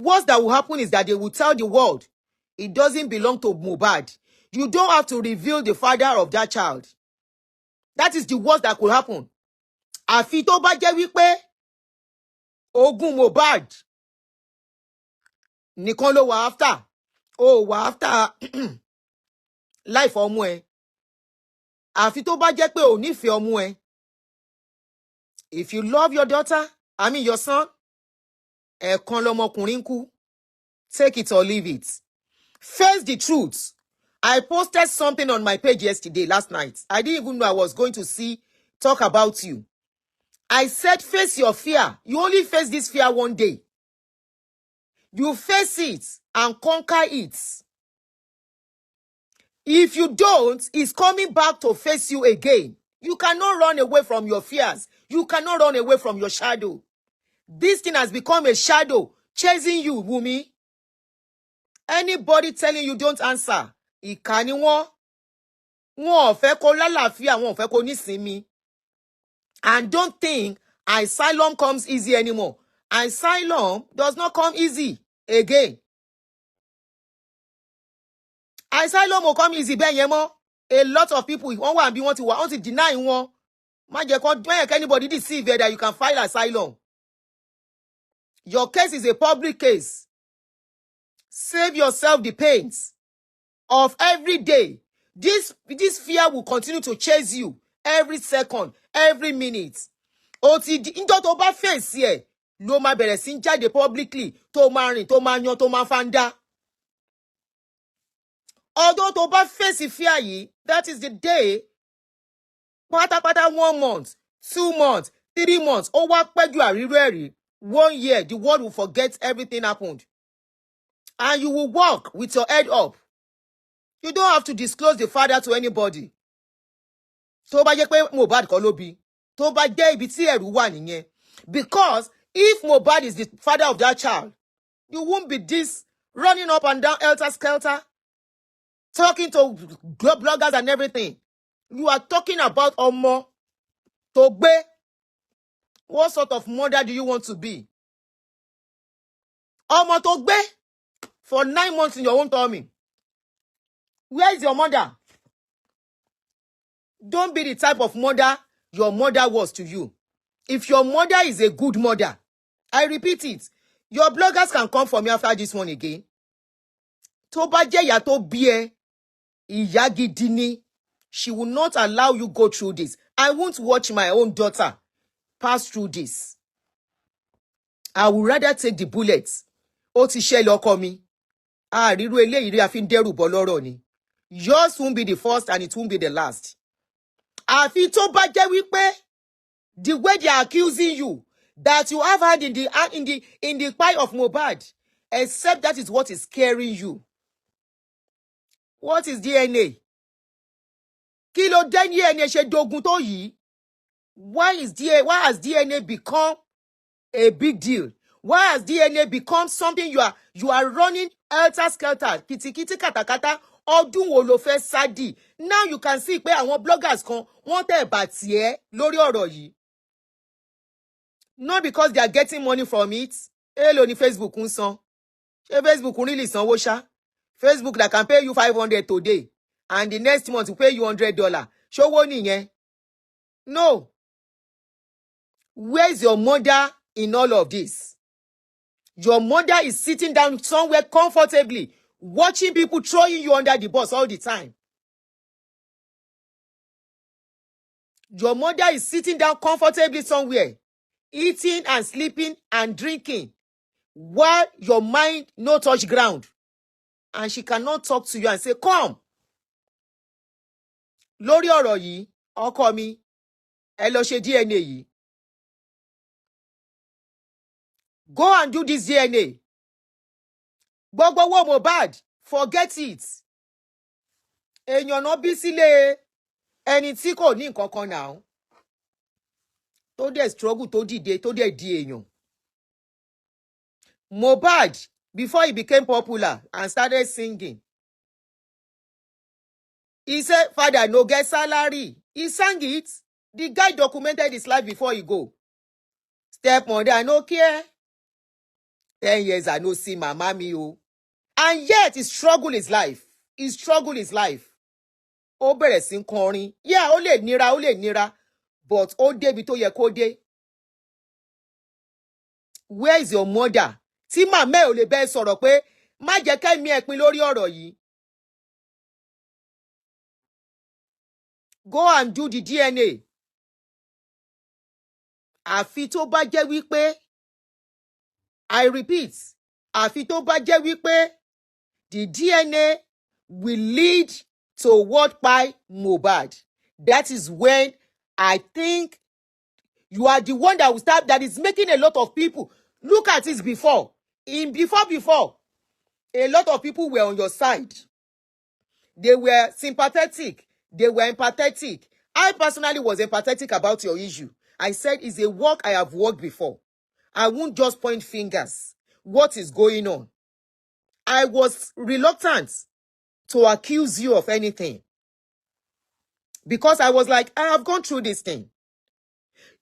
What that will happen is that they will tell the world it doesn't belong to Mohbad. You don't have to reveal the father of that child. That is the worst that could happen. Àfi tó bá jẹ́ wípé ogún Mohbad nìkan ló wà after. Oh, wà after life ọmọ ẹ. Àfi tó bá jẹ́ pé ò nífẹ̀ẹ́ ọmọ ẹ. If you love your daughter, I mean your son, ẹ̀kan lọmọkùnrin kú. Take it or leave it. Face the truth. I posted something on my page last night. I didn't even know I was going to talk about you. I said, face your fear. You only face this fear one day. You face it and conquer it. If you don't, it's coming back to face you again. You cannot run away from your fears. You cannot run away from your shadow. This thing has become a shadow chasing you, Wummi. Anybody telling you don't answer, ìkà ni wọ́n. Wọ́n ò fẹ́ kó lálàáfíà, wọ́n ò fẹ́ kó nísinmi. And don't think asylum comes easy anymore. Asylum does not come easy again. Asylum will come easy bẹ́ẹ̀ yẹn mọ́. A lot of people, wọ́n wà bí wọ́n ti deny wọn. Má jẹ́ kó anybody deceive you that you can file asylum. Your case is a public case. Save yourself the pains of every day. This fear will continue to chase you every second, every minute. Níjọ́ tó bá face ẹ̀ ló máa bẹ̀rẹ̀ sí jáde publicly tó máa rìn, tó máa yan, tó máa fanda. Although tó bá face fear yìí, that is the day. Pátápátá 1 month, 2 months, 3 months. Ó wá pẹ́ ju àríró ẹ̀rí. 1 year, the world will forget everything happened. And you will walk with your head up. You don't have to disclose the father to anybody. Tó bá jẹ́ pé Mohbad kọ́ ló bí. Tó bá jẹ́ ibi tí ẹ̀rù wà nìyẹn. Because if Mohbad is the father of that child, you won't be this running up and down helter-skelter, talking to bloggers and everything. You are talking about ọmọ tó gbé. What sort of mother do you want to be? Ọmọ tó gbé for 9 months in your own tummy. Where is your mother? Don't be the type of mother your mother was to you. If your mother is a good mother, I repeat it, your bloggers can come for me after this one again. Tó bá jẹ́ ìyá tó bí ẹ, ìyá gidi ni, she will not allow you go through this. I won't watch my own daughter pass through this. I would rather take the bullets. Ó ti ṣẹlẹ̀ ọkọ mi. Ríru eléyìí rí a fi ń dẹ́rù bọ́ lọ́rọ̀ ni. Yours won't be the first and it won't be the last. Àfi tó bá jẹ́ wípé the way they are accusing you that you have had in the pie of Mohbad, except that is what is scaring you. What is DNA? Kí ló DNA ṣe dogun tó yìí? Why has DNA become a big deal? Why has DNA become something you are running helter-skelter, kìtìkìtì kàtàkàtà? Ọdún wo ló fẹ́ sádì? Now you can see pé àwọn bloggers kan wọ́n tẹ̀ bà tiẹ̀ lórí ọ̀rọ̀ yìí. Not because they are getting money from it. Èló ni Facebook ń san. Ṣé Facebook really sanwó ṣá? Facebook that can pay you 500 today and the next month will pay you $100. Ṣówó nìyẹn? No. Where is your mother in all of this? Your mother is sitting down somewhere comfortably, watching people throwing you under the bus all the time. Your mother is sitting down comfortably somewhere, eating and sleeping and drinking, while your mind no touch ground. And she cannot talk to you and say, come. Lórí ọ̀rọ̀ yìí, ọkọ mi, ẹ lọ ṣe DNA yìí. Go and do this DNA. Gbogbo owó Mohbad, forget it. Èèyàn náà bí sílé ẹni tí kò ní nǹkan kan náà. Tó dẹ̀ struggle, tó dìde, tó dẹ̀ di èèyàn. Mohbad, before he became popular and started singing, he said, Fada no get salary. He sang it. The guy documented his life before he go. Stepmother, no care. 10 years I no see mama mi o. And yet he struggle his life. He struggle his life. Ó bẹ̀rẹ̀ sí kọrin. Yeah, ó lè nira. But ó débi tó yẹ kó dé. Where is your mother? Tí màmá ẹ̀ ò lè bẹ́ẹ̀ sọ̀rọ̀ pé má jẹ́ kẹ́mi ẹ̀ pin lórí ọ̀rọ̀ yìí. Go and do the DNA. Àfi tó bá jẹ́ wípé, I repeat, àfi tó bá jẹ́ wípé the DNA will lead to what by Mohbad. That is when I think you are the one that will start, that is making a lot of people look at it before. Before, a lot of people were on your side. They were sympathetic. They were empathetic. I personally was empathetic about your issue. I said it's a work I have worked before. I won't just point fingers. What is going on? I was reluctant to accuse you of anything. Because I was like, I have gone through this thing.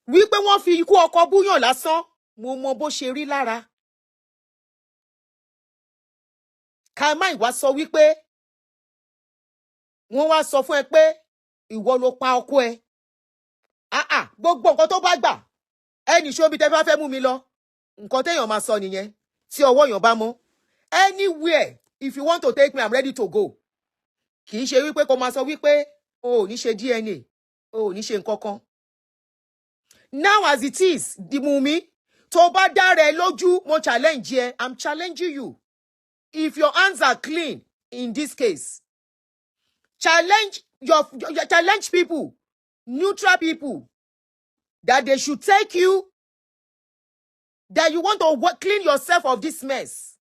Wípé wọ́n fi ikú ọkọ búyàn lásán, mo mọ bó ṣe rí lára. Kàmáì wá sọ wípé wọ́n wá sọ fún ẹ pé ìwọ ló pa ọkọ ẹ. Gbogbo nǹkan tó bá gbà. Ẹni ṣó bí tẹ́ bá fẹ́ mú mi lọ. Nǹkan téèyàn máa sọ nìyẹn. Tí ọwọ́ yàn bá mọ́. Anywhere, if you want to take me, I'm ready to go. Kì í ṣe wípé kó máa sọ wípé o ò ní ṣe DNA, o ò ní ṣe nǹkan kan. Now as it is, the Wummi, tó bá dára ẹ lójú, mo challenge ẹ. I'm challenging you. If your hands are clean in this case, challenge challenge people, neutral people, that they should take you, that you want to clean yourself of this mess.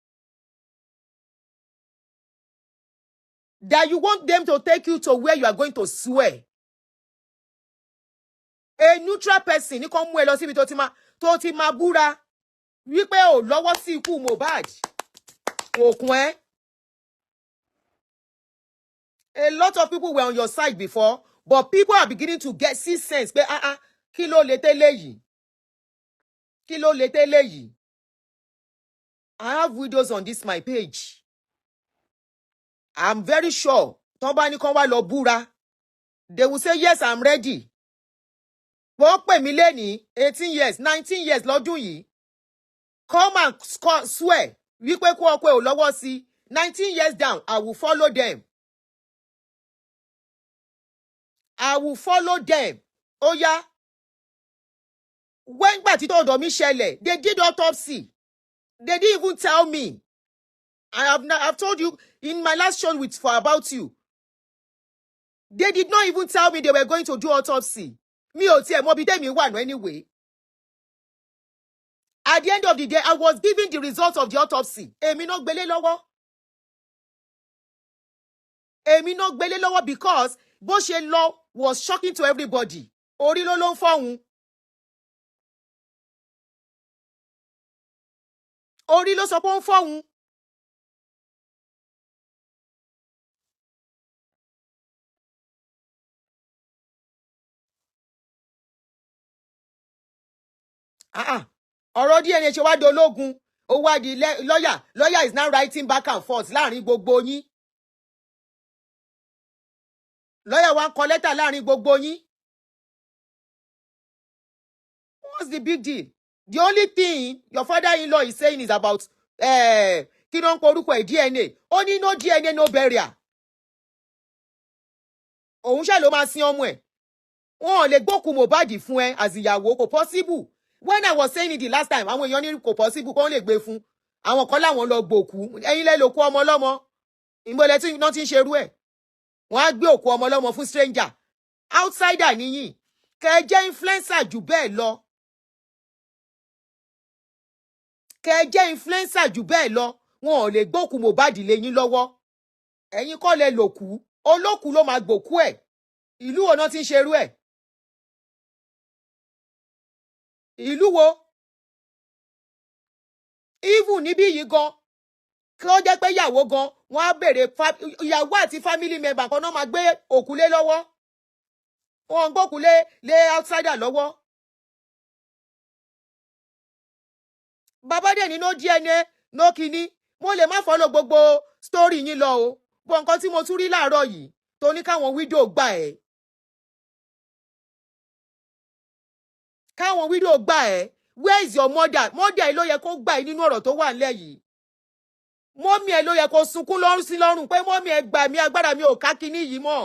That you want them to take you to where you are going to swear. A neutral person, ní kàn mú ẹ lọ síbi tó ti máa búra wípé ò lọ́wọ́ sí ikú Mohbad. Òkun ẹ́. A lot of people were on your side before, but people are beginning to see sense. Pé kí ló lè tẹ́lẹ̀ yìí? Kí ló lè tẹ́lẹ̀ yìí? I have videos on this my page. I'm very sure. Tọ́n bá ní kàn wá lọ búra. They will say, yes, I'm ready. Wọ́n pè mí lẹ́ni 18 years, 19 years lọ́dún yìí. Come and swear. Wípé kú ọkọ ò lọ́wọ́ sí. 19 years down, I will follow them. I will follow them. Oh yeah. When gbà tí tó ọ̀dọ̀ mi ṣẹlẹ̀, they did autopsy. They didn't even tell me. I've told you in my last show for about you. They did not even tell me they were going to do autopsy. Mi ò tiẹ̀ mọ̀ bí tèmi wà no anyway. At the end of the day, I was given the results of the autopsy. Èmi náà gbélé lọ́wọ́. Èmi náà gbélé lọ́wọ́ because bó ṣe lọ was shocking to everybody. Orí ló ń fọ́hun. Orí ló sọ pé ó ń fọ́hun. Ọ̀rọ̀ DNA ṣe wá dológun. Ó wá di lawyer. Lawyer is now writing back and forth láàrin gbogbo yín. Lawyer wá ń kọ lẹ́tà láàrin gbogbo yín. What's the big deal? The only thing your father-in-law is saying is about kí ló ń porúkọ ẹ̀ DNA. Ó ní no DNA, no burial. Òun ṣá ló máa sin ọmọ ẹ̀. Wọn ò lè gbókù Mohbad fún ẹ as ìyàwó, kò possible. When I was saying it the last time, àwọn èèyàn ní kò possible kó lè gbé fún. Àwọn kan láwọn lọ gbòkú. Ẹ̀yin lẹ ló kú ọmọ lọ́mọ. Ìmọ̀lẹ̀ tí iná ti ń ṣerú ẹ̀. Wọ́n á gbé òkú ọmọ lọ́mọ fún stranger. Outsider níyìn. Kẹ́ jẹ́ influencer jù bẹ́ẹ̀ lọ. Kẹ́ jẹ́ influencer jù bẹ́ẹ̀ lọ. Wọn ò lè gbókù Mohbad lé yín lọ́wọ́. Ẹ̀yin kọ́ lẹ lòkú. Olókú ló máa gbòkú ẹ̀. Ìlú wo náà ti ń ṣerú ẹ̀? Ìlú wo? Even níbí yìí gan. Kí ó jẹ́ pé ìyàwó gan, wọ́n á bèrè ìyàwó àti family member kan náà máa gbé òkú lé lọ́wọ́. Wọ́n gbókú lé outsider lọ́wọ́. bàbá dẹ̀ ní no DNA no kini mo lè má follow gbogbo story yín lọ o bọ́ nǹkan tí mo tún rí láàárọ̀ yìí tó ní káwọn widow gbà ẹ́ káwọn widow gbà ẹ́ where is your mother mother ẹ ló yẹ kó gbà ẹ́ nínú ọ̀rọ̀ tó wà nílẹ̀ yìí mọ́mí ẹ ló yẹ kó sunkún lọ́rùn sí lọ́rùn pé mọ́mí ẹ gbà mí agbára mi ò ká kinní yìí mọ́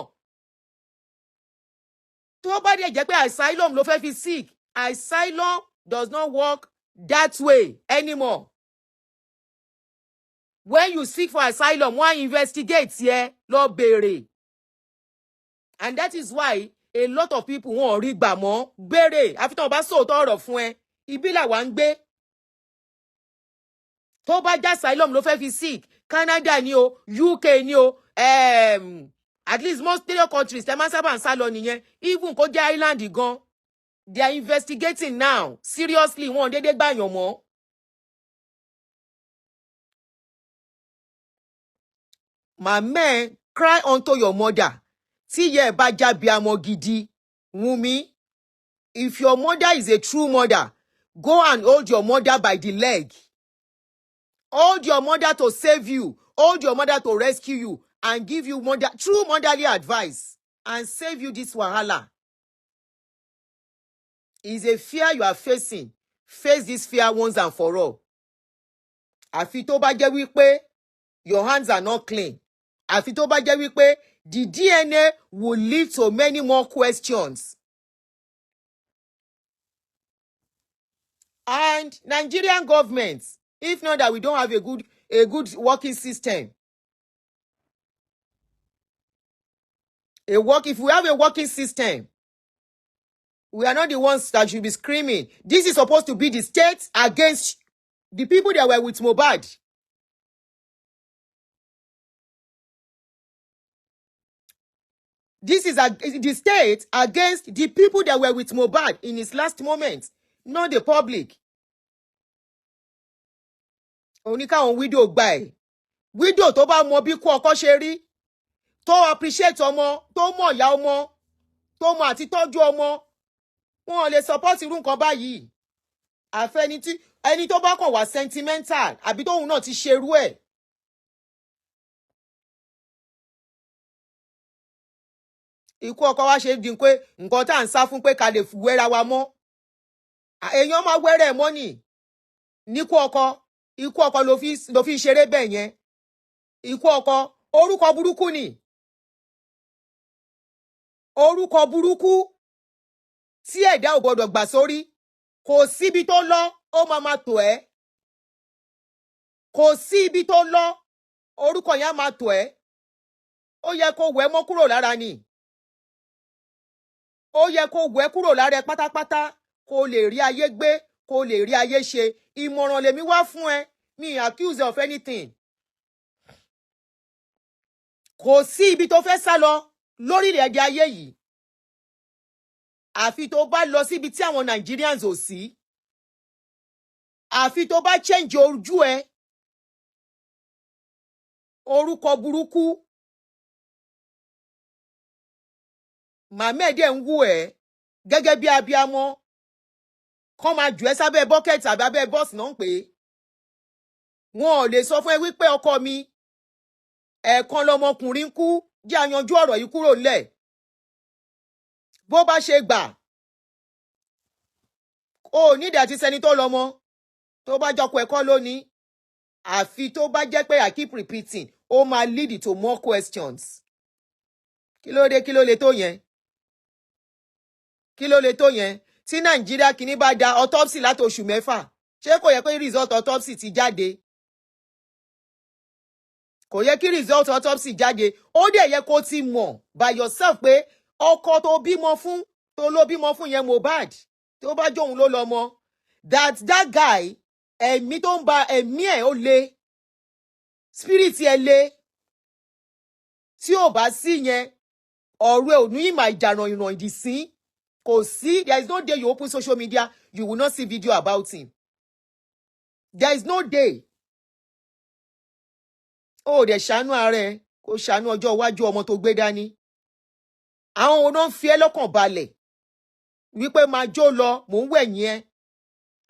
tó bá dẹ̀ jẹ́ pé asylum ló fẹ́ fi seek asylum does not work that way anymore. When you seek for asylum, wọ́n investigate yẹ lọ béèrè. And that is why a lot of people wọ́n rí gbà mọ́ béèrè àfi tí wọ́n bá sòótọ́ ọ̀rọ̀ fún ẹ ibi làwa ń gbé. Tó bá jẹ́ asylum ló fẹ́ fi seek Canada ni o UK ni o at least most three countries tẹ́ máa sábà ń sá lọ nìyẹn even kó jẹ́ island gan they are investigating now seriously wọ́n dédé gbàyàn mọ́. My man, cry unto your mother. Tí ye bá jẹ́ abiyamọ gidi, Wummi. If your mother is a true mother, go and hold your mother by the leg. Hold your mother to save you. Hold your mother to rescue you and give you true motherly advice and save you this wahala. It's a fear you are facing. Face this fear once and for all. Àfi tó bá jẹ́ wípé your hands are not clean. Àfi tó bá jẹ́ wípé the DNA will lead to many more questions. And Nigerian government, if not that we don't have a good working system. If we have a working system, we are not the ones that should be screaming. This is supposed to be the state against the people that were with Mohbad. This is the state against the people that were with Mohbad in his last moment, not the public. Oníkàwọn widow gbà ẹ́. Widow tó bá mọ bí kú ọkọ ṣe rí, tó appreciate ọmọ, tó mọ ìyá ọmọ, tó mọ àti tọ́jú ọmọ, wọn lè support irú nǹkan báyìí. Àfẹni ẹni tó bá kàn wá sentimental àbí tóun náà ti ṣerú ẹ̀. Ikú ọkọ wa ṣe dín pé nǹkan tá à ń sá fún pé ká lè wẹ́ra wa mọ́. Èèyàn máa wẹ́rẹ̀ mọ́ nì. Níkú ọkọ, ikú ọkọ ló fi ṣeré bẹ́ẹ̀ yẹn. Ikú ọkọ, orúkọ burúkú ni. Orúkọ burúkú tí ẹ̀dá ò gbọdọ̀ gbà sórí. Kò síbi tó lọ, ó máa tò ẹ́. Kò sí ibi tó lọ, orúkọ yẹn máa tò ẹ́. Ó yẹ kó wẹ̀ mọ́ kúrò lára ni. Ó yẹ kó wẹ̀ kúrò lára ẹ pátápátá kó lè rí ayé gbé, kó lè rí ayé ṣe. Ìmọ̀ràn lèmi wá fún ẹ, mi accuse of anything. Kò sí ibi tó fẹ́ sá lọ lórílẹ̀-èdè ayé yìí. Àfi tó bá lọ síbi tí àwọn Nigerians ò sí. Àfi tó bá change ojú ẹ. Orúkọ burúkú. Màmá ẹ̀dẹ̀ ń wú ẹ̀ gẹ́gẹ́ bí abiyamọ. Kọ́ máa jù ẹ́ sábẹ́ bucket àbí abẹ́ bọ́ọ̀sì náà ń pè é. Wọn ò lè sọ fún ẹ wípé ọkọ mi ẹ̀ẹ̀kan lọmọkùnrin kú jẹ́ àyanjú ọ̀rọ̀ yìí kúrò lẹ̀. Bó bá ṣe gbà, ó ní ìdàtí sẹni tó lọ́mọ tó bá jọkọ ẹ̀kọ́ lónìí. Àfi tó bá jẹ́ pé I keep repeating, ó máa lead to more questions. Kí ló dé, kí ló lè tó yẹn? Kí ló lè tó yẹn? Tí Nàìjíríà kìíní bá da autopsy láti oṣù 6, ṣé kò yẹ pé result autopsy ti jáde? Kò yẹ kí result autopsy jáde. Ó dẹ̀ yẹ kó ti mọ̀ by yourself pé ọkọ tó ló bímọ fún yẹn Mohbad tó bá jóun ló lọ́mọ. That guy, ẹ̀mí tó ń ba ẹ̀mí ẹ̀ ó le. Spirit ẹ̀ le. Tí ò bá sí yẹn, ọ̀rọ̀ ẹ̀ ò ní ìmọ̀ ìjànà ìràn ìdí sí. Kò sí, there is no day you open social media, you will not see video about him. There is no day. Ó dẹ̀ ṣàánú ara ẹ̀, kó ṣàánú ọjọ́ iwájú ọmọ tó gbé dání. Àwọn wo náà ń fi ẹ́ lọ́kàn balẹ̀ wípé máa jó lọ, mò ń wẹ̀yìn ẹ.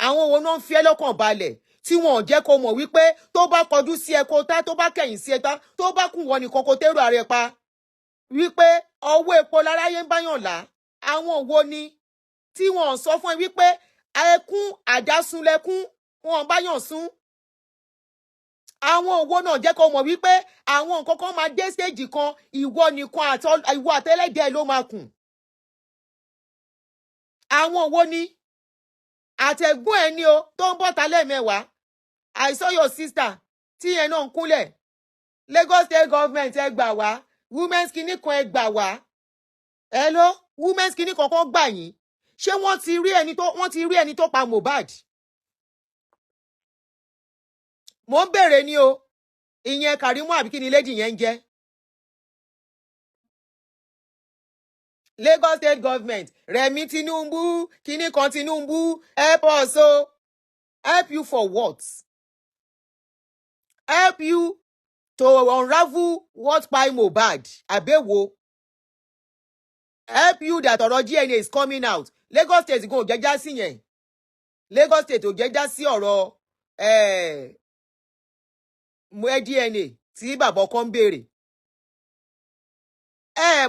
Àwọn wo náà ń fi ẹ́ lọ́kàn balẹ̀ tí wọn ò jẹ́ kó mọ̀ wípé tó bá kọjú sí ẹ kó tá, tó bá kẹ̀yìn sí ẹ tá, tó bá kùn wọ́n nìkan kó tẹ́rù ààrẹ pa wípé ọwọ́ epo láráyé ń báyàn là. Àwọn wo ni tí wọn sọ fún ẹ wípé ẹkún àdásúnlẹ̀kún wọn báyàn sún. Àwọn òwò náà jẹ́ kó mọ̀ wípé àwọn nǹkan kan máa dé stage kan ìwọ nìkan ìwọ àtẹlẹ́dẹ̀ ló máa kùn. Àwọn òwò ni àtẹ̀gbọ́n ẹ ní o tó ń bọ́ta lẹ́ẹ̀mẹ́wàá. I saw your sister tí ẹ náà ń kúnlẹ̀. Lagos State Government ẹ gbà wá. Women's kinní kan ẹ gbà wá. Hello, women's kinní kan gbà yín. Ṣé wọ́n ti rí ẹni tó pa Mohbad? Mo ń bèrè ni o. Ìyẹn Kàrímù àbí kí ni lady yẹn ń jẹ́? Lagos State Government, Rẹ̀mí Tinubu, kinní kan Tinubu, help us o. Help you for what? Help you to unravel what by Mohbad. Àbẹ̀wò. Help you that ọ̀rọ̀ DNA is coming out. Lagos State go jẹ́já sí yẹn. Lagos State ò jẹ́já sí ọ̀rọ̀ DNA tí bàbá ọkọ ń béèrè.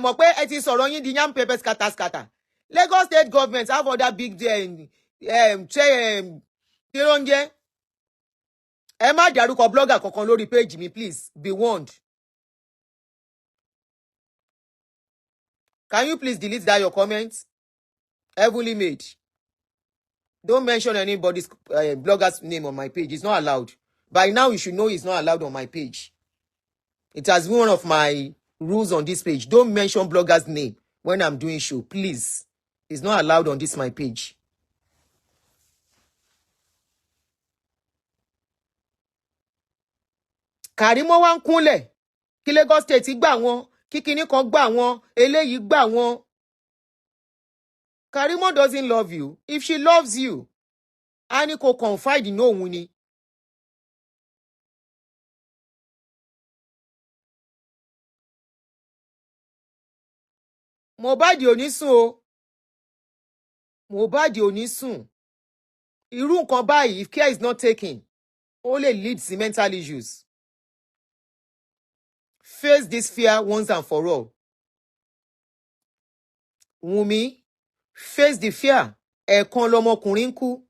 Mọ̀ pé ẹ ti sọ̀rọ̀ yín di yam pepper scatter. Lagos State Government have other big kí ló ń jẹ́? Ẹ má dárúkọ blogger kankan lórí page mi, please be warned. Can you please delete that your comment? Heavily made. Don't mention anybody's blogger's name on my page. It's not allowed. By now, you should know it's not allowed on my page. It has been one of my rules on this page. Don't mention blogger's name when I'm doing show. Please. It's not allowed on this my page. Kàrímọ́ wá ń kúnlẹ̀. Kí Lagos State gbà wọ́n. Kí kinní kan gbà wọ́n. Eléyìí gbà wọ́n. Kàrímọ́ doesn't love you. If she loves you, a ní kó confide in òun ni. Mohbad ò ní sùn o. Mohbad ò ní sùn. Irú nǹkan báyìí, if care is not taken, ó lè lead to mental issues. Face this fear once and for all. Wummi, face the fear. Ẹ̀kan lọmọkùnrin kú.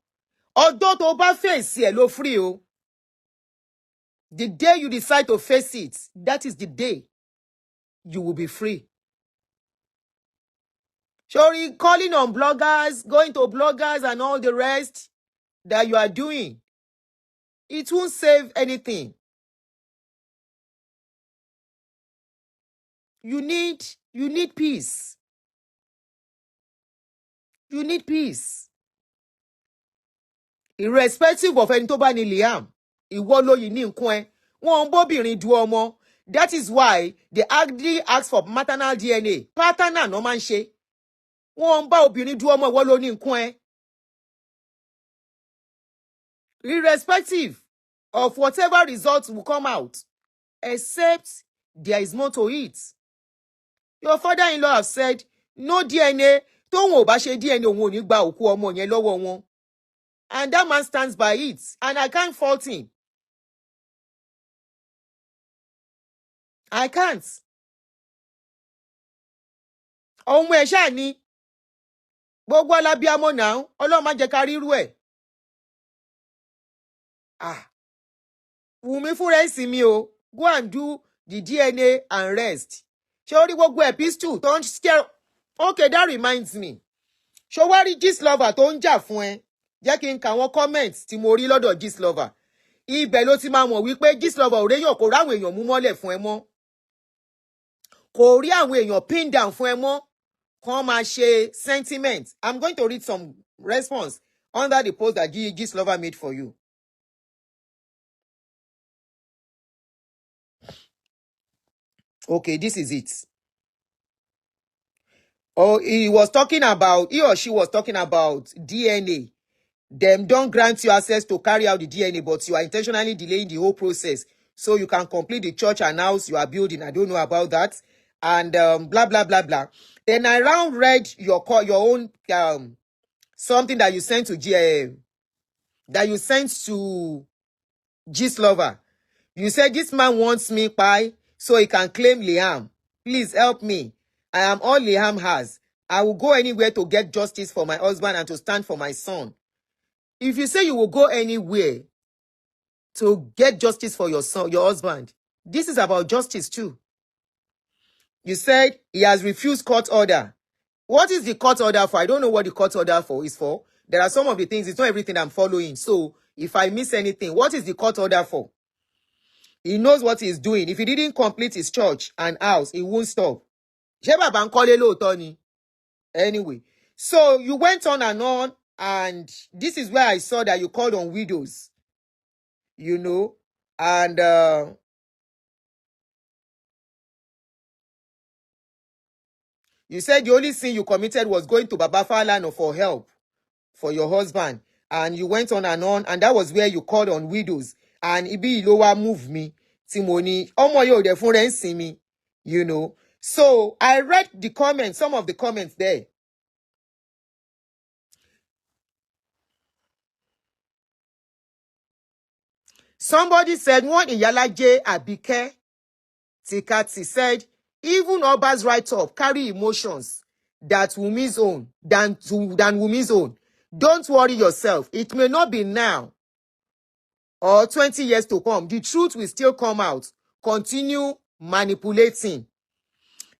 Ọjọ́ tó bá face ẹ̀ ló free o. The day you decide to face it, that is the day you will be free. Sorry, calling on bloggers, going to bloggers and all the rest that you are doing, it won't save anything. You need peace. You need peace. Irrespective of ẹni tó bá ní Liam, ìwọ ló yìí ní nǹkan ẹ. Wọ́n ń bóbìnrin du ọmọ. That is why they actually ask for maternal DNA. Paternal no máa ń ṣe. Wọ́n ń bá obìnrin du ọmọ, ìwọ ló ní nǹkan ẹ. Irrespective of whatever results will come out, except there is more to it. Your father-in-law have said, no DNA, tóun ò bá ṣe DNA òun ò ní gba òkú ọmọ yẹn lọ́wọ́ wọn. And that man stands by it, and I can't fault him. I can't. Ọmọ ẹ̀ ṣáà ni. Gbogbo alábíàmọ́ náà, Ọlọ́run má jẹ́ ká rírú ẹ̀. Wùmí fúnra ẹ̀ sí mi o. Go and do the DNA and rest. Ṣé orí gbogbo epistle tó ń scare? Okay, that reminds me. Ṣé wá rí Gistlover tó ń jà fún ẹ? Jẹ́ kí n ka àwọn comments tí mo rí lọ́dọ̀ Gistlover. Ibẹ̀ ló ti máa mọ̀ wípé Gistlover ò réyàn kò ráwọn èèyàn mú mọ́lẹ̀ fún ẹ mọ́. Kò rí àwọn èèyàn pin down fún ẹ mọ́. Kàn máa ṣe sentiment. I'm going to read some response under the post that Gistlover made for you. Okay, this is it. Oh, he or she was talking about DNA. Them don't grant you access to carry out the DNA, but you are intentionally delaying the whole process so you can complete the church and house you are building. I don't know about that. And blah, blah, blah, blah. Then I read your own something that you sent to Gist lover. You said this man wants me pie so he can claim Liam. Please help me. I am all Liam has. I will go anywhere to get justice for my husband and to stand for my son. If you say you will go anywhere to get justice for your son, your husband, this is about justice too. You said he has refused court order. What is the court order for? I don't know what the court order is for. There are some of the things, it's not everything I'm following. So if I miss anything, what is the court order for? He knows what he's doing. If he didn't complete his church and house, he won't stop. Anyway, so you went on, and this is where I saw that you called on widows. You know, and you said the only sin you committed was going to Baba Falana for help for your husband. And you went on, and that was where you called on widows. And Ibi Ilowa move me. Timoni, Omo yo de fun rensin me. You know. So I read the comments, some of the comments there. Somebody said, one Iyalaje Abike Tikati said, even Oba's write-up carry emotions that Wummi's own, than Wummi's own. Don't worry yourself. It may not be now or 20 years to come. The truth will still come out. Continue manipulating.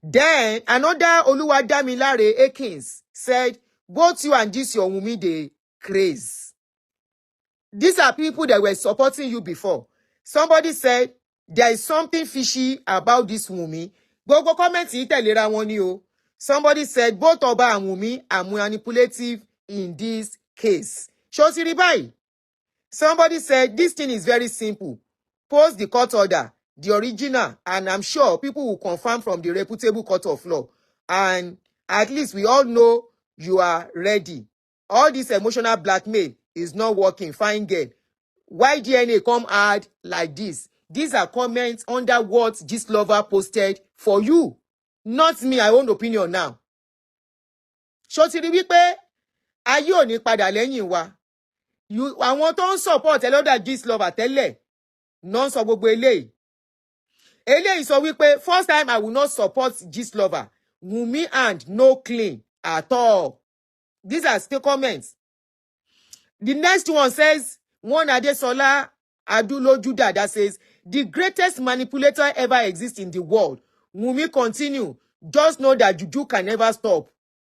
Then another Oluwadamilare Akins said, both you and this your Wummi dey craze. These are people that were supporting you before. Somebody said, there is something fishy about this Wummi. Gbogbo comment yìí tẹ̀léra wọn ni o. Somebody said, both Oba and Wummi are manipulative in this case. Ṣó ti rí báyìí? Somebody said, this thing is very simple. Post the court order, the original, and I'm sure people will confirm from the reputable court of law. And at least we all know you are ready. All this emotional blackmail is not working. Fine girl. Why DNA come hard like this? These are comments under what Gist Lover posted for you. Not me, I own opinion now. Ṣó ti rí wípé ayé ò ní padà lẹ́yìn wa. Àwọn tó ń support ẹlọ́dà Gist Lover tẹ́lẹ̀ non sọ gbogbo eléyìí. Eléyìí sọ wípé first time I will not support Gist Lover. Wummi and no claim at all. These are still comments. The next one says, one Adesola Adulojuda that says, the greatest manipulator ever exists in the world. Wummi continue. Just know that juju can never stop.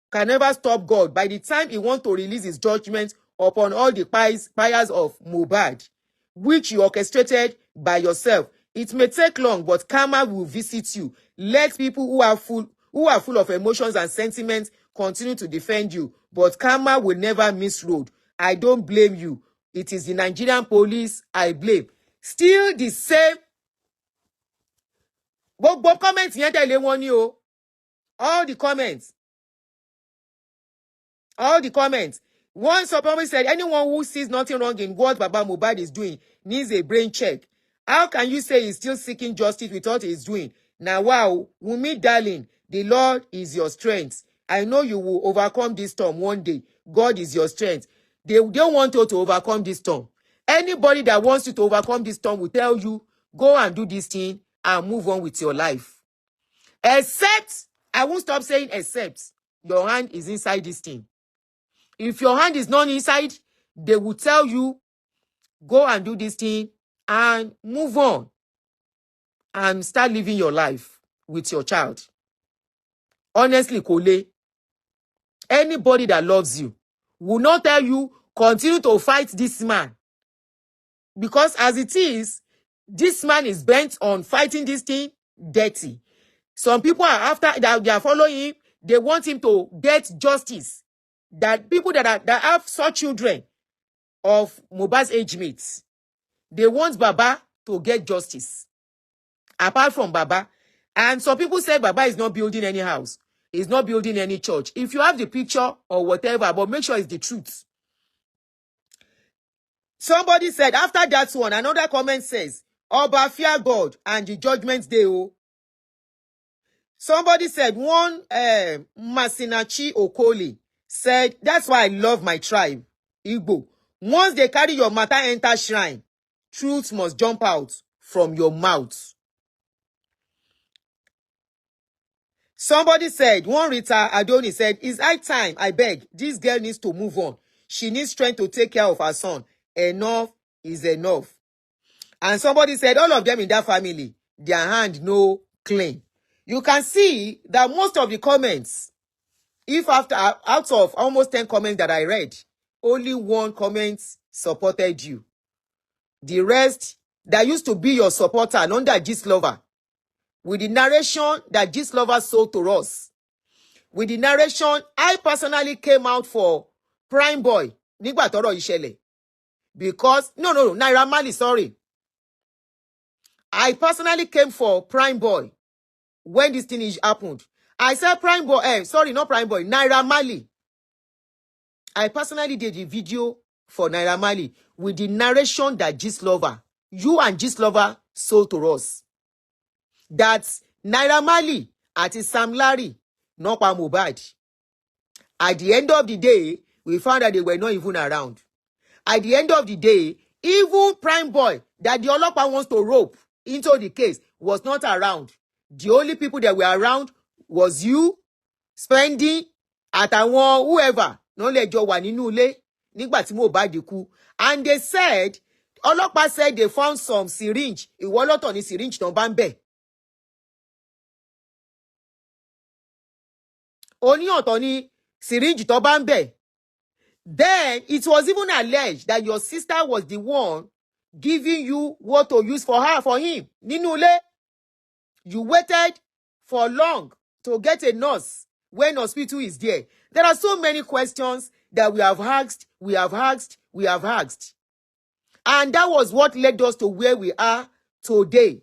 Can never stop God. By the time he wants to release his judgment upon all the pies of Mohbad, which you orchestrated by yourself, it may take long, but karma will visit you. Let people who are full of emotions and sentiments continue to defend you, but karma will never miss road. I don't blame you. It is the Nigerian police I blame. Still the same. Gbogbo comments yẹn tẹ̀lé wọn ni o. All the comments. All the comments. One supplement said, anyone who sees nothing wrong in what Baba Mohbad is doing needs a brain check. How can you say he's still seeking justice with what he's doing? Now, wow, Wummi, darling, the Lord is your strength. I know you will overcome this storm one day. God is your strength. They don't want you to overcome this storm. Anybody that wants you to overcome this storm will tell you, go and do this thing and move on with your life. Except, I won't stop saying except, your hand is inside this thing. If your hand is not inside, they will tell you, go and do this thing and move on and start living your life with your child. Honestly, Kole, anybody that loves you will not tell you, continue to fight this man. Because as it is, this man is bent on fighting this thing dirty. Some people are after that, they are following him. They want him to get justice. That people that have such children of Mohbad's age mates, they want Baba to get justice. Apart from Baba. And some people say Baba is not building any house. He's not building any church. If you have the picture or whatever, but make sure it's the truth. Somebody said, after that one, another comment says, Oba fear God and the judgment day. Oh. Somebody said, one Masinachi Okoli said, that's why I love my tribe, Igbo. Once they carry your matter enter shrine, truth must jump out from your mouth. Somebody said, one Rita Adoni said, it's high time, I beg, this girl needs to move on. She needs strength to take care of her son. Enough is enough. And somebody said, all of them in that family, their hand no clean. You can see that most of the comments, if out of almost 10 comments that I read, only one comment supported you. The rest, that used to be your supporter and under Gist Lover, with the narration that Gist Lover sold to us, with the narration, I personally came out for Primeboy, nígbà tọ́rọ̀ ìṣẹ̀lẹ̀, because, no, Naira Marley, sorry. I personally came for Primeboy when this thing happened. I said Primeboy, sorry, not Primeboy, Naira Marley. I personally did the video for Naira Marley with the narration that Gist Lover, you and Gist Lover sold to us. That Naira Marley àti Sam Larry not pa Mohbad. At the end of the day, we found that they were not even around. At the end of the day, even Primeboy that the Olopa wants to rope into the case was not around. The only people that were around was you, Spendy, àtàwọn whoever. No lẹ́jọ́ wà nínú ilé nígbà tí Mohbad kú. And they said, Olopa said they found some syringe. Ìwọ lọ́tọ̀ ni syringe tó bá ń bẹ̀. Oní ọ̀tọ̀ ni syringe tó bá ń bẹ̀. Then it was even alleged that your sister was the one giving you what to use for her, for him. Nínú ilé. You waited for long to get a nurse when hospital is there. There are so many questions that we have asked. And that was what led us to where we are today.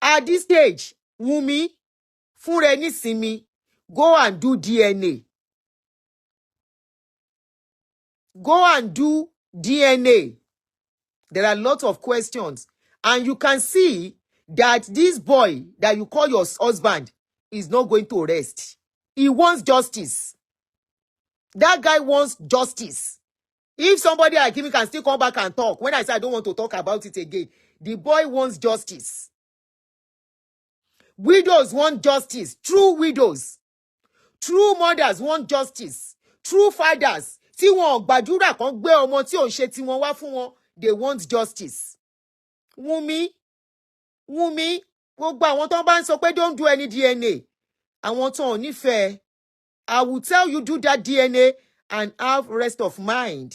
At this stage, Wummi, fúnra ẹni sinmi, go and do DNA. Go and do DNA. There are lots of questions. And you can see that this boy that you call your husband is not going to rest. He wants justice. That guy wants justice. If somebody like him can still come back and talk, when I say I don't want to talk about it again, the boy wants justice. Widows want justice. True widows. True mothers want justice. True fathers. Tí wọn gbàdúrà kan gbé ọmọ tí ò ń ṣe tí wọn wá fún wọn, they want justice. Wummi, gbogbo àwọn tó bá ń sọ pé don't do any DNA. Àwọn tó ò nífẹ̀ẹ́. I will tell you do that DNA and have rest of mind.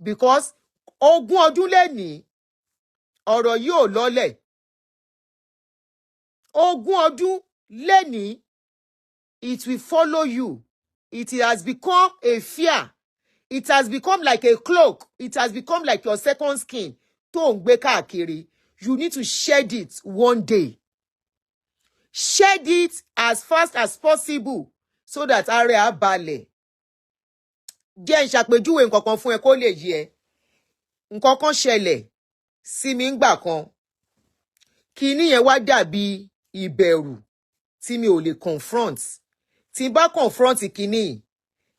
Because ogún ọdún lẹ́nìí, ọ̀rọ̀ yìí ò lọ́lẹ̀. Ogún ọdún lẹ́nìí, it will follow you. It has become a fear. It has become like a cloak. It has become like your second skin. Tó ń gbé káàkiri. You need to shed it one day. Shed it as fast as possible so that ara á balẹ̀. Jẹ́ n ṣàpèjúwe nǹkan kan fún ẹ kó lè yé ẹ. Nǹkan kan ṣẹlẹ̀ sí mi ńgbà kan. Kíní yẹn wá dàbí ìbẹ̀rù tí mi ò lè confront. Tí n bá confront kíní,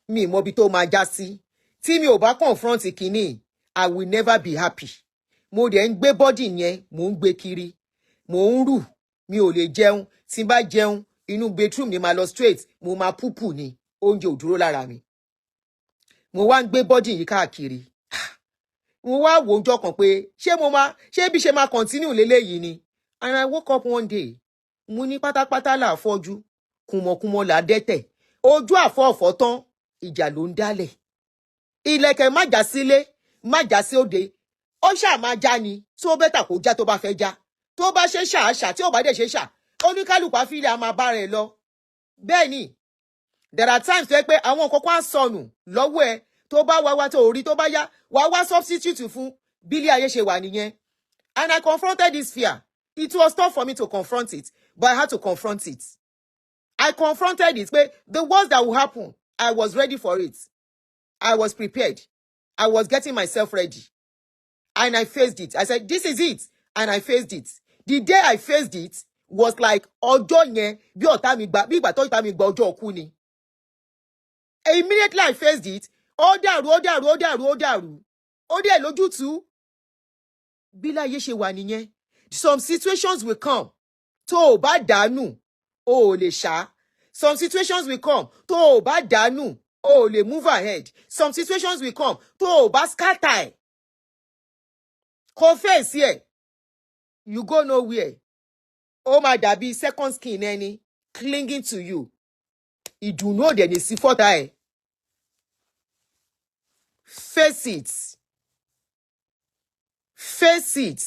mi mọ bí tó máa já sí. Tí mi ò bá confront kíní, I will never be happy. Mo dẹ̀ ń gbé body yẹn, mo ń gbé kiri. Mo ń rù, mi ò lè jẹun. Tí n bá jẹun, inú bedroom ni máa lọ straight, mo máa púpù ni. Oúnjẹ ò dúró lára mi. Mo wá ń gbé body yìí káàkiri. Mo wá wò ọjọ́ kan pé ṣé bí ṣe máa continue léléyìí ni. And I woke up one day. Mo ní pátápátá là fọ́jú. Kùmọ̀kùmọ̀ là dẹ́tẹ̀. Ojú àfọ̀ọ̀fọ̀ tán, ìjà ló ń dálẹ̀. Ìlẹ̀kẹ̀ má já sílé, má já sí òde. Ó ṣáà máa já ni, tó bẹ́tà kó já tó bá fẹ́ já. Tó bá ṣe ṣàṣà, tí ò bá dẹ̀ ṣe ṣà. Oníkálùkù àfilẹ̀ a máa bá rẹ̀ lọ. Bẹ́ẹ̀ ni, there are times tó yẹ pé àwọn nǹkan kan á sọnù lọ́wọ́ ẹ. Tó bá wá tó orí tó bá yá, wá substitute fún bí ilé ayé ṣe wà nìyẹn. And I confronted this fear. It was tough for me to confront it, but I had to confront it. I confronted it. But the worst that will happen, I was ready for it. I was prepared. I was getting myself ready. And I faced it. I said, this is it. And I faced it. The day I faced it was like, ọjọ́ yẹn, bí ọ̀tá mi gbà, bí ìgbà tó ọ̀tá mi gbà ọjọ́ òkú ni. Immediately I faced it. Ó dàrú. ó dẹ̀ lójútùú. Bí láyé ṣe wà nìyẹn. Some situations will come tó o bá dànù o ò lè ṣá. Some situations will come tó o bá dànù o ò lè move ahead. Some situations will come tó o bá scatter ẹ̀. Kò face ẹ̀. You go nowhere. Ó máa dàbí second skin ẹni clinging to you. Ìdùnnú òdẹ̀ ní sí fọ́tà ẹ̀. Face it. Face it.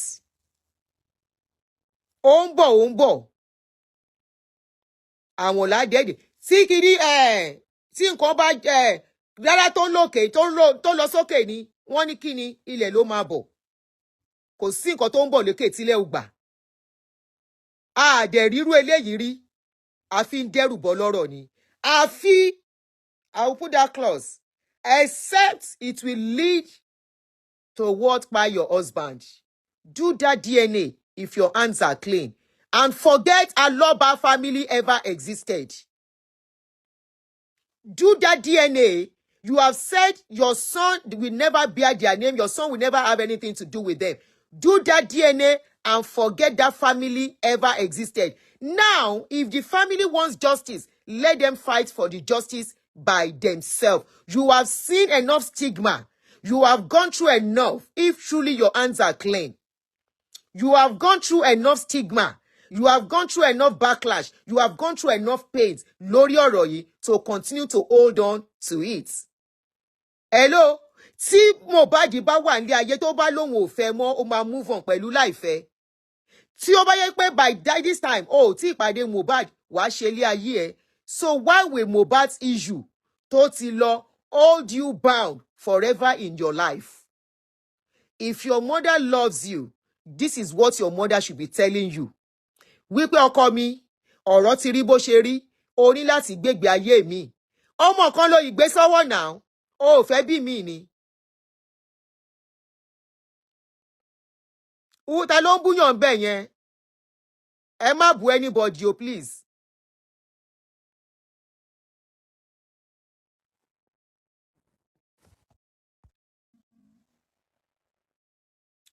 Ó ń bọ̀. Àwọn ládẹ́dẹ̀. Tí kìíní tí nǹkan bá rárá tó ń lókè tó lọ sókè ni wọ́n ní kí ni ilẹ̀ ló máa bọ̀. Kò sí nǹkan tó ń bọ̀ lókè tílẹ̀ ò gbà. Àdẹ̀ rírú eléyìí rí. A fi ń dẹ́rù bọ́ lọ́rọ̀ ni. I will put that clause. Except it will lead to what by your husband. Do that DNA if your hands are clean. And forget Aloba family ever existed. Do that DNA. You have said your son will never bear their name. Your son will never have anything to do with them. Do that DNA and forget that family ever existed. Now, if the family wants justice, let them fight for the justice by themselves. You have seen enough stigma. You have gone through enough if truly your hands are clean. You have gone through enough stigma. You have gone through enough backlash. You have gone through enough pains lórí ọ̀rọ̀ yìí to continue to hold on to it. Hello? Tí Mohbad bá wà ní ayé tó bá lóhun ò fẹ́ mọ́, ó máa move on pẹ̀lú láìfẹ́. Tí ó bá yẹ pé by this time, tí ìpàdé Mohbad wàá ṣe ilé ayé ẹ̀. So why will Mohbad's issue tó ti lọ hold you bound forever in your life? If your mother loves you, this is what your mother should be telling you. Wípé ọkọ mi, ọ̀rọ̀ ti rí bó ṣe rí, o ní láti gbégbé ayé mi. Ọmọ kan ló ìgbé sọ́wọ́ náà, o ò fẹ́ bí mi ni. Ta ló ń búyàn bẹ́ẹ̀ yẹn? Ẹ má bú anybody o, please.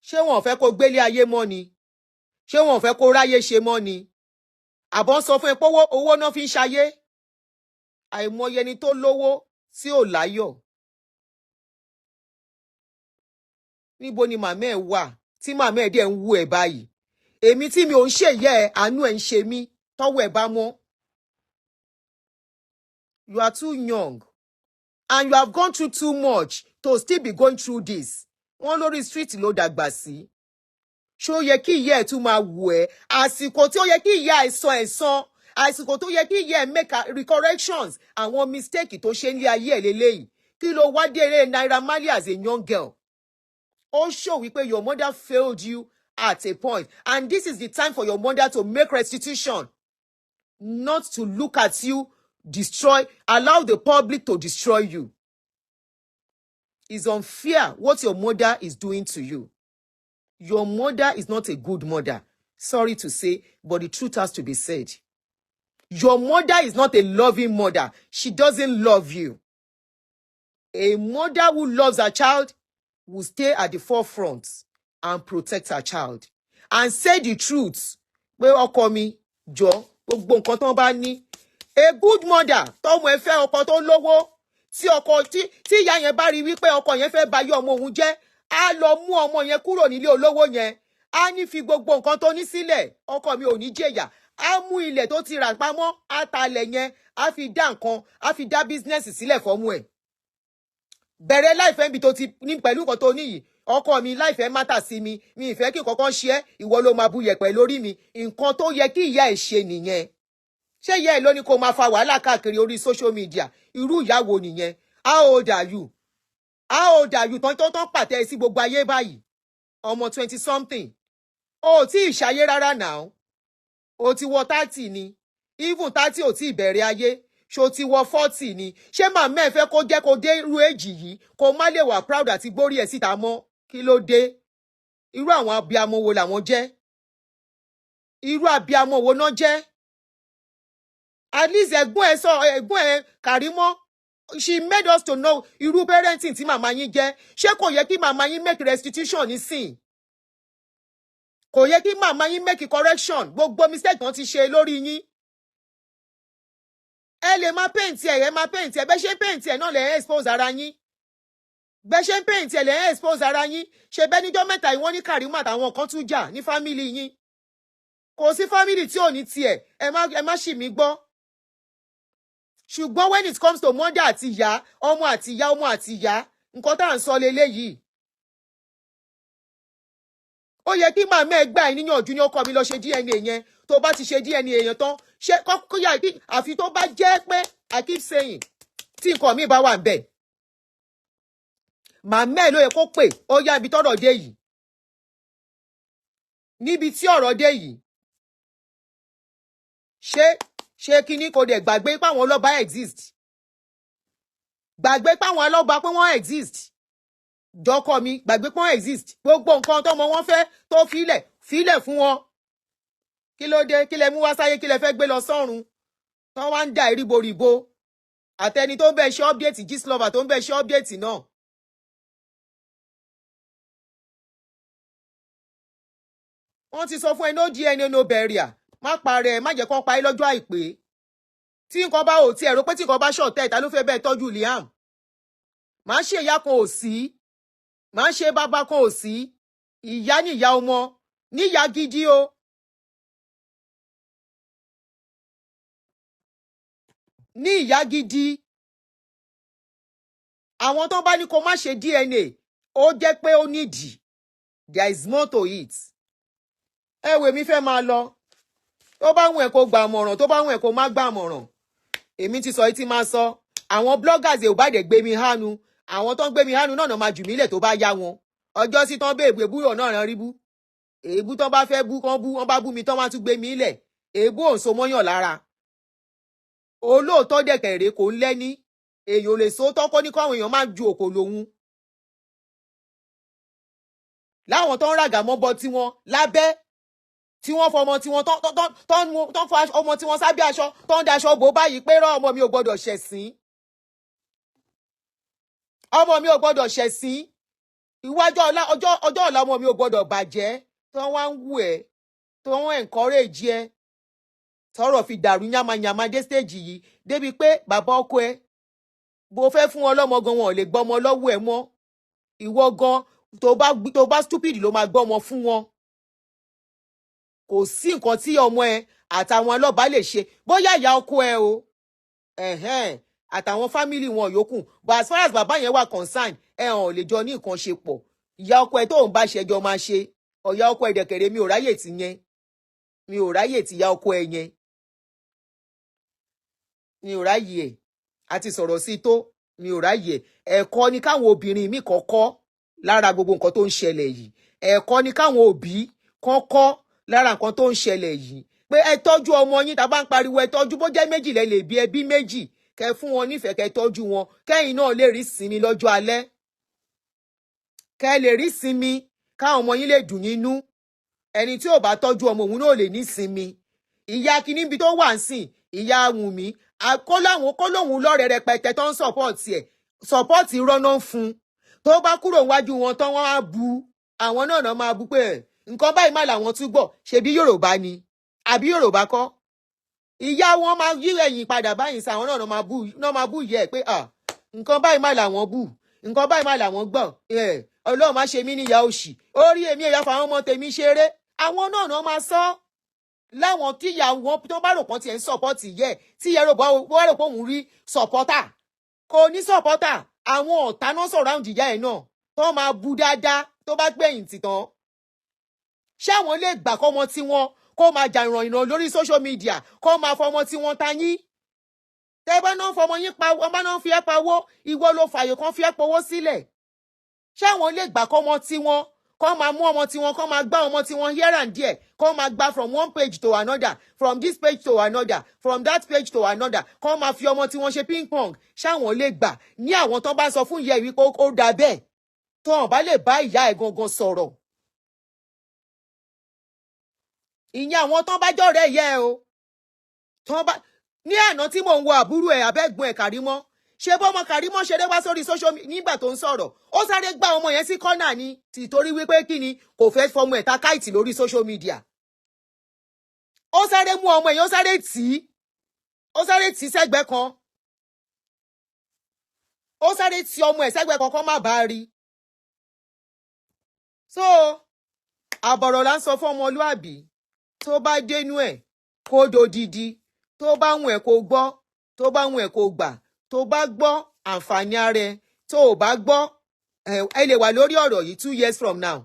Ṣé wọn ò fẹ́ kó gbélé ayé mọ́ ni? Ṣé wọn ò fẹ́ kó ráyé ṣe mọ́ ni? Àbọ̀ sọ fún ẹ pé owó náà fi ń ṣayé. Àìmọye ẹni tó lówó tí ò láyọ̀. Níbo ni màmá ẹ̀ wà tí màmá ẹ̀ dẹ̀ ń wú ẹ̀ báyìí? Èmi tí mi ò ń ṣèyẹ́ ẹ̀, àánú ẹ̀ ń ṣe mí tọ́wọ́ ẹ̀ bá mọ́. You are too young and you have gone through too much to still be going through this. Wọ́n lórí street ló dàgbà sí. Ṣó yẹ kí ìyá ẹ̀ tún máa wù ẹ́? Àsìkò tí ó yẹ kí ìyá ẹ̀ san ẹ̀san. Àsìkò tó yẹ kí ìyá ẹ̀ make corrections. Àwọn mistake tó ṣe ní ayé ẹ̀ lélẹ́yìí. Kí ló wá dé eré Naira Marley as a young girl? Ó show wípé your mother failed you at a point. And this is the time for your mother to make restitution. Not to look at you, allow the public to destroy you. It's unfair what your mother is doing to you. Your mother is not a good mother. Sorry to say, but the truth has to be said. Your mother is not a loving mother. She doesn't love you. A mother who loves her child will stay at the forefront and protect her child. And say the truth. Pé ọkọ mi, jọ̀ọ́, gbogbo nǹkan tán bá ní. A good mother, tọ́mọ ẹ fẹ́ ọkọ tó lówó. Tí ìyá yẹn bá rí wípé ọkọ yẹn fẹ́ bayé ọmọ òun jẹ́, á lọ mú ọmọ yẹn kúrò nílé olówó yẹn. Á ní fi gbogbo nǹkan tó ní sílẹ̀. Ọkọ mi ò ní jẹ̀yà. Á mú ilẹ̀ tó ti rà pamọ́, á ta ilẹ̀ yẹn, á fi dá nǹkan, á fi dá business sílẹ̀ fọ́mú ẹ̀. Bẹ̀rẹ̀ láìfẹ́ níbi tó ti ní pẹ̀lú nǹkan tó ní yìí. Ọkọ mi láìfẹ́ mátà sí mi. Mi ìfẹ́ kí nǹkan ṣe ẹ́, ìwọ ló máa bu yẹ̀pẹ̀ lórí mi. Nǹkan tó yẹ kí ìyá ẹ̀ ṣe nìyẹn. Ṣé ìyá ẹ̀ ló ní kó máa fa wàhálà káàkiri orí social media? Irú ìyá wo nìyẹn? How old are you? How old are you? Tán pàtẹ́ sí gbogbo ayé báyìí. Ọmọ 20 something. O tí ì ṣayé rárá now. O ti wọ 30 ni. Even 30 ò tí ì bẹ̀rẹ̀ ayé. Ṣó ti wọ 40 ni. Ṣé màmá ẹ fẹ́ kó jẹ́ kó dé irú èjì yìí kó má lè wà proud àti gbórí ẹ̀ síta mọ́? Kí ló dé? Irú àwọn abiyamọ wo làwọn jẹ́? Irú abiyamọ wo náà jẹ́? At least ẹ̀gbọ́n ẹ Kàrímọ́ she made us to know irú parenting tí màmá yín jẹ́. Ṣé kò yẹ kí màmá yín make restitution nísìn? Kò yẹ kí màmá yín make correction gbogbo mistake wọ́n ti ṣe lórí yín. Ẹ lè máa paint ẹ máa paint ẹ bẹ́ ṣe paint ẹ náà lè expose ara yín. Bẹ́ ṣe paint ẹ lè expose ara yín. Ṣe bẹ́ níjọ́ mẹ́ta ìwọ́n ní Karimo àtàwọn kan tún jà ní family yín. Kò sí family tí ò ní tiẹ̀, ẹ má ṣì mí gbọ́. Ṣùgbọ́n when it comes to mother àti ìyá, ọmọ àti ìyá, nǹkan tá à ń sọ leléyìí. Ó yẹ kí màmá ẹ gbà ẹ́ níyànjú ní ọkọ mi lọ ṣe DNA yẹn. Tó bá ti ṣe DNA yẹn tán, ṣe kọ́kọ́ àfi tó bá jẹ́ pé I keep saying tí nǹkan mi bá wà ńbẹ̀. Màmá ẹ ló yẹ kó pè ó yá ibi tọ́rọ̀ dé yìí. Níbi tí ọ̀rọ̀ dé yìí. Ṣé kíní kò dẹ̀ gbàgbé páwọn ọlọ́ba exist? Gbàgbé páwọn ọlọ́ba pé wọ́n exist. Jọkọ mi gbàgbé pé wọ́n exist. Gbogbo nǹkan tọ́mọ wọn fẹ́ tó filẹ̀ fún wọn. Kí ló dé? Kí lẹ mú wá sáyé? Kí lẹ fẹ́ gbé lọ sọ́run? Tán wá ń dà ìrìbòrìbò. Àtẹni tó ń bẹ ṣe update Gistlover tó ń bẹ ṣe update náà. Wọ́n ti sọ fún ẹ no DNA no burial. Má parẹ́, má jẹ́ kó pa ẹ́ lọ́jọ́ àìpé. Tí nǹkan bá ò tí ẹ̀rọ pé tí nǹkan bá ṣọ̀tẹ̀ ta ló fẹ́ bẹ́ẹ̀ tọ́jú Liam. Má ṣe ìyá kan ò sí. Má ṣe bàbá kan ò sí. Ìyá ni ìyá ọmọ. Ní ìyá gidi o. Ní ìyá gidi. Àwọn tó bá ní kó má ṣe DNA, ó jẹ́ pé ó nídìí. There is more to it. Ẹ̀wẹ̀ mi fẹ́ máa lọ. Tó bá wùn ẹ́ kó gba àmọ̀ràn, tó bá wùn ẹ́ kó má gba àmọ̀ràn. Èmi ti sọ yìí tí máa sọ. Àwọn bloggers ò bá dẹ̀ gbé mi hánu. Àwọn tó ń gbé mi hánu náà máa jù mí lẹ̀ tó bá yá wọn. Ọjọ́ sí tán bẹ́ẹ̀ èbú náà rán rí bú. Èébú tán bá fẹ́ bú kán bú, wọ́n bá bú mi tán wá tún gbé mi lẹ̀. Èébú ò ń so mọ́yàn lára. Olóòótọ́ dẹ̀kẹ̀rẹ̀ kò ń lẹ́ní. Èèyàn ò lè sóòótọ́ kó ní káwọn èèyàn máa ju òkò lòun. Láwọn tó ń ràgà mọ́bọ tiwọn lábẹ́. Tí wọ́n fọmọ tí wọ́n tán fọ ọmọ tí wọ́n sábẹ́ aṣọ tán daṣọ bò báyìí pé rán ọmọ mi ò gbọdọ̀ ṣẹ̀sín. Ọmọ mi ò gbọdọ̀ ṣẹ̀sín. Iwájú ọjọ́ ọ̀la ọmọ mi ò gbọdọ̀ bàjẹ́. Tán wá ń wù ẹ́. Tán wọ́n encourage ẹ. Tọ́rọ̀ fi dàrú yamayama dé stage yìí. Débi pé bàbá ọkọ ẹ. Bó fẹ́ fún wọn lọ́mọ gan wọn ò lè gbọ́mọ lọ́wọ́ ẹ mọ́. Ìwọ gan tó bá stupid ló máa gbọ́mọ fún wọn. Kò sí nǹkan tí ọmọ ẹ àtàwọn ọlọ́ba lè ṣe. Bóyá ìyá ọkọ ẹ o. Àtàwọn family wọn yòókù. But as far as bàbá yẹn wà concerned, ẹ hàn lè jọ ní nǹkan ṣe pọ̀. Ìyá ọkọ ẹ tó ń bá ṣẹjọ máa ṣe. Ọ̀yá ọkọ ẹ dẹ̀kẹ̀rẹ̀ mi ò ráyè tì yẹn. Mi ò ráyè tì ìyá ọkọ ẹ yẹn. Mi ò ráyè ẹ̀. A ti sọ̀rọ̀ sí tó. Mi ò ráyè ẹ̀. Ẹ̀kọ́ ni káwọn obìnrin mi kọ́kọ́ lára gbogbo nǹkan tó ń ṣẹlẹ̀ yìí. Ẹ̀kọ́ ni káwọn òbí kọ́kọ́ lára nǹkan tó ń ṣẹlẹ̀ yìí. Pé ẹ tọ́jú ọmọ yín tá bá ń pariwo ẹ tọ́jú bó jẹ́ méjì lẹ lè bí ẹbí méjì. Kẹ́ fún wọn nífẹ̀ẹ́ kẹ́ tọ́jú wọn. Kẹ́yìn náà lè rí sinmi lọ́jọ́ alẹ́. Kẹ́ lè rí sinmi. Káwọn ọmọ yín lè dùn nínú. Ẹni tí ò bá tọ́jú ọmọ òun náà lè ní sinmi. Ìyá kìíní ibi tó wà ń sìn. Ìyá Wùmí. Kó lóhun lọ́rẹ̀ rẹpẹtẹ tó ń support ẹ̀. Support rọ́nà fún. Tó bá kúrò wájú wọn tán wọ́n á bu. Àwọn náà máa bu pé nǹkan báyìí má làwọn tún gbọ́. Ṣebí Yorùbá ni. Àbí Yorùbá kọ́. Ìyá wọn máa yí ẹ̀yìn padà báyìí sáwọn náà máa bú yẹ pé nǹkan báyìí má làwọn bù. Nǹkan báyìí má làwọn gbọ́. Ọlọ́run má ṣe mí níyà òṣì. Orí èmi ẹ̀yà fáwọn ọmọ tèmi ṣeré. Àwọn náà máa sọ. Láwọn tí ìyá wọn tó bá rò pọ́n tiẹ̀ ń sọ́pọ́tì yẹ. Tí ìyá rò pé òun rí sọ́pọ́tà. Kò ní sọ́pọ́tà. Àwọn ọ̀tá náà surround ìyá ẹ̀ náà. Tó máa bu dáadáa tó bá gbẹ̀yìn tì tán. Ṣé àwọn lè gbà kọ́mọ tí wọn kó máa jà ìràn lórí social media kó máa fọmọ tí wọn ta yín? Tẹ́ bá náà fọmọ yín pa wọ́n bá náà fi ẹ́ pawó ìwọ ló fààyè kan fi ẹ́ powó sílẹ̀. Ṣé àwọn lè gbà kọ́mọ tí wọn kó máa mú ọmọ tí wọn kó máa gbá ọmọ tí wọn here and there kó máa gbá from one page to another, from this page to another, from that page to another, kó máa fi ọmọ tí wọn ṣe ping pong? Ṣé àwọn lè gbà ní àwọn tó bá sọ fún ìyá ìwí kó dà bẹ́ẹ̀ tó hàn bá lè bá ìyá ẹ̀ gangan sọ̀rọ̀? Ìyẹn àwọn tán bá jọ̀rẹ́ yẹ o. Tán bá ní àná tí mò ń wo àbúrò ẹ̀ abẹ́gbọ̀n ẹ̀ Karimo. ṣe bọ́mọ Kàrímọ́ ṣeré wá sórí social media nígbà tó ń sọ̀rọ̀ ó sáré gbá ọmọ yẹn sí kọ́nà ni tìtorí wípé kí ni kò fẹ́ fọmọ ẹ̀ta káìtì lórí social media ó sáré mú ọmọ yẹn ó sáré tì í sẹ́gbẹ́ kan ó sáré tì ọmọ ẹ̀ sẹ́gbẹ́ kan kó má bàa rí so àbọ̀rọ̀ là ń sọ fún ọmọlúàbí tó bá dénú ẹ̀ kó dodidi tó bá wùn ẹ̀ kó gbọ́ tó bá wùn ẹ̀ kó gbà tó bá gbọ́ àǹfààní ara ẹ tó ò bá gbọ́ ẹ lè wà lórí ọ̀rọ̀ yìí 2 years from now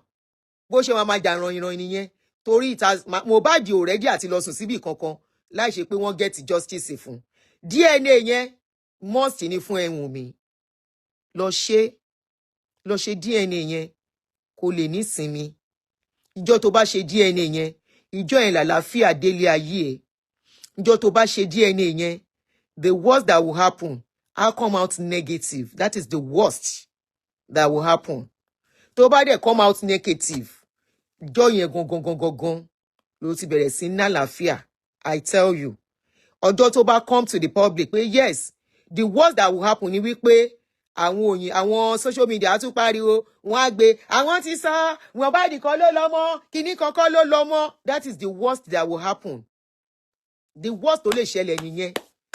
bó ṣe máa jà ràn nìyẹn torí Mohbad ò rẹ́dí àti lọ sùn síbì kankan láì ṣe pé wọ́n get justice fún DNA yẹn must ní fún ẹ̀wùn mi lọ ṣe DNA yẹn kó lè nísinmi ìjọ tó bá ṣe DNA yẹn ìjọ yẹn làlàáfíà délé ayé ẹ ìjọ tó bá ṣe DNA yẹn the worst that will happen I'll come out negative. That is the worst that will happen. Tó bá dẹ̀ come out negative, ìjọ yẹn gangan ló ti bẹ̀rẹ̀ sí ní àlàáfíà. I tell you. Ọjọ́ tó bá come to the public pé yes, the worst that will happen ni wípé àwọn social media á tún pariwo, wọ́n á gbé, àwọn ti sọ, Mohbad kan ló lọ́mọ, kíní kankan ló lọ́mọ. That is the worst that will happen. The worst tó lè ṣẹlẹ̀ nìyẹn.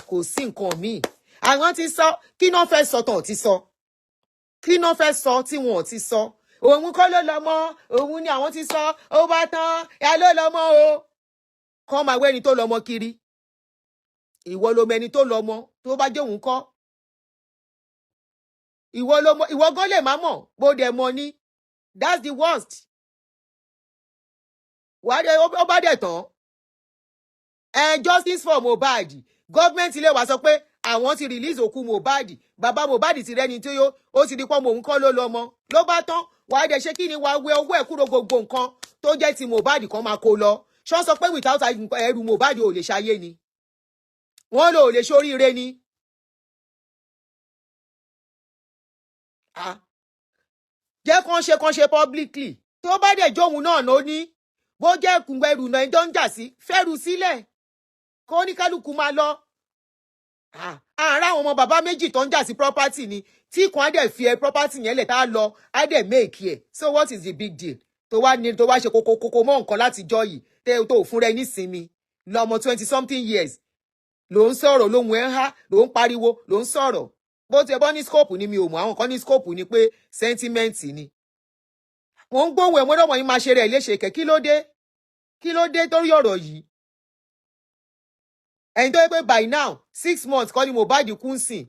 Kò sí nǹkan míì. Àwọn ti sọ kí náà fẹ́ sọ tán ti sọ kí náà fẹ́ sọ tí wọn ò ti sọ òun kọ́ ló lọ́mọ òun ni àwọn ti sọ ó bá tán ẹ ló lọ́mọ o kọ́ máa wẹ́ni tó lọ́mọ kiri ìwọ ló mẹni tó lọ́mọ tó bá jẹ́ òun kọ́ ìwọ gan lè má mọ̀ bó dẹ̀ mọ̀ ni that's the worst wàá dé ó bá dẹ̀ tán justice for Mohbad gọ́ọ̀mẹ̀ntì lè wá sọ pé àwọn ti release òkú Mohbad bàbá Mohbad ti rẹ́ni tí ó ti di pọ́ mọ̀ òun kọ́ ló lọ́mọ ló bá tán wàá dẹ̀ ṣe kí ni wàá wẹ owó ẹ̀ kúrò gbogbo nǹkan tó jẹ́ ti Mohbad kan máa kó lọ ṣọ́ sọ pé without ẹrù Mohbad ò lè ṣayé ni wọ́n lò lè ṣoríire ni jẹ́ kán ṣe publicly tó bá dẹ̀ jóun náà ló ní bó jẹ́ ẹrù náà ẹjọ́ ń jà sí fẹ́rù sílẹ̀ kó ní kálukú máa lọ àárá àwọn ọmọ bàbá méjì tó ń jà sí property ni tí kan á dẹ̀ fi property yẹn lẹ̀ tá a lọ á dẹ̀ make ẹ̀ so what is the big deal tó wá ṣe kókó mọ́ nǹkan láti jọ yìí tó fún rẹ nísinmi lọ́mọ 20 something years ló ń sọ̀rọ̀ lóhun ẹ̀ ń há ló ń pariwo ló ń sọ̀rọ̀ bó ti ẹ bọ́ ní scope ni mi ò mọ̀ àwọn kan ní scope ni pé sentiment ni wọ́n ń gbóhùn ẹ̀ mọ́dọ̀mọ́ yín máa ṣe rẹ̀ léṣe kẹ̀ kí ló dé torí ọ̀rọ̀ yìí ẹni tó yẹ pé by now 6 months kọ́ ni Mohbad kú sìn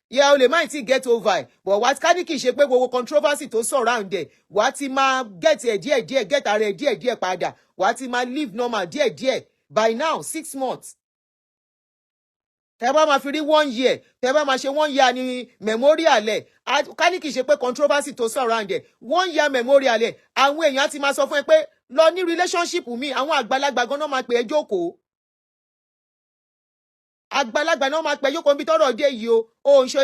yẹ o lè má ti get over but wá ká ní kì í ṣe pé gbogbo controversy tó surround ẹ̀ wá ti máa get ẹ̀ díẹ̀díẹ̀ get ara ẹ̀ díẹ̀díẹ̀ padà wá ti máa live normal díẹ̀díẹ̀ by now 6 months tẹ́ bá máa fi rí 1 year tẹ́ bá máa ṣe 1 year ní memorial ẹ̀ ká ní kì í ṣe pé controversy tó surround ẹ̀ 1 year memorial ẹ̀ àwọn èèyàn ti máa sọ fún ẹ pé lọ ní relationship mi àwọn àgbàlagbà gan-an máa pè é jókòó àgbàlagbà náà máa pẹ yókò níbi tọ́rọ̀ dé yìí o ṣe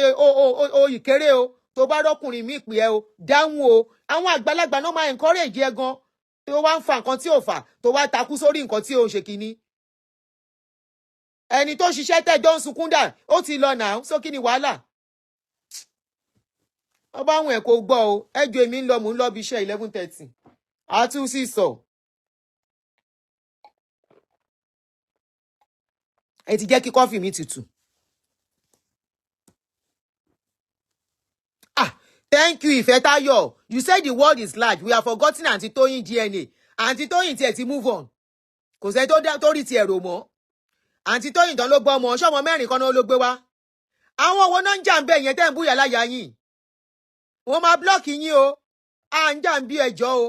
o ìkéré o tó bá rọ́kùnrin mi pè ẹ́ o dáhùn o àwọn àgbàlagbà náà máa encourage ẹ gan tó wá ń fa nǹkan tí ò fà tó wá takú sórí nǹkan tí ò ń ṣe kínní ẹni tó ṣiṣẹ́ tẹ́jọ́ ń sunkún dà ó ti lọ nà so kí ni wàhálà ọba àwọn ẹ̀ kò gbọ́ o ẹjọ́ èmi ń lọ mò ń lọ bí iṣẹ́ 11:30 àtúnṣì sọ. Ẹ ti jẹ́ kí kọ́fì mi tutù. Thank you, Ifetayo. You said the world is large. We have forgotten Auntie Toyin DNA. Auntie Toyin tiẹ̀ ti move on. Kò sẹ́ni tó rí tiẹ̀ rò mọ́. Auntie Toyin tán ló gbọ́ ọmọ ṣọ́mọ mẹ́rin kan náà ló gbé wá. Àwọn owó náà ń jà ń bẹ̀ yẹn tẹ́ ń búyà láyà yín. Wọ́n máa blọ́ọ̀kì yín o. À ń jà ń bí ẹjọ́ o.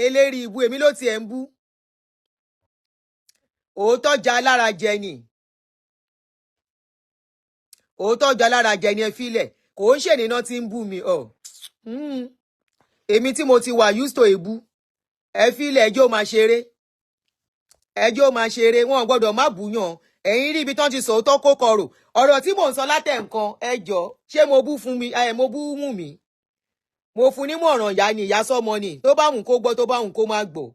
Eléri ibu èmi ló tiẹ̀ ń bú òótọ́ jà lára jẹ ni ẹ filẹ̀ kò ń ṣènìyàn tí ń bú mi èmi tí mo ti wà used to ebú ẹ filẹ̀ ẹjọ́ máa ṣeré wọn gbọ́dọ̀ má búyàn ẹ̀yin rí ibi tán ti sòótọ́ kó kọrò ọ̀rọ̀ tí mò ń sọ látẹ̀ nǹkan ẹjọ́ ṣé mo bú fún mi mo bú Wummi mo fún nímọ̀ràn ìyá ni ìyá sọ́mọ ni tó bá wùn kó gbọ́ tó bá wùn kó má gbọ́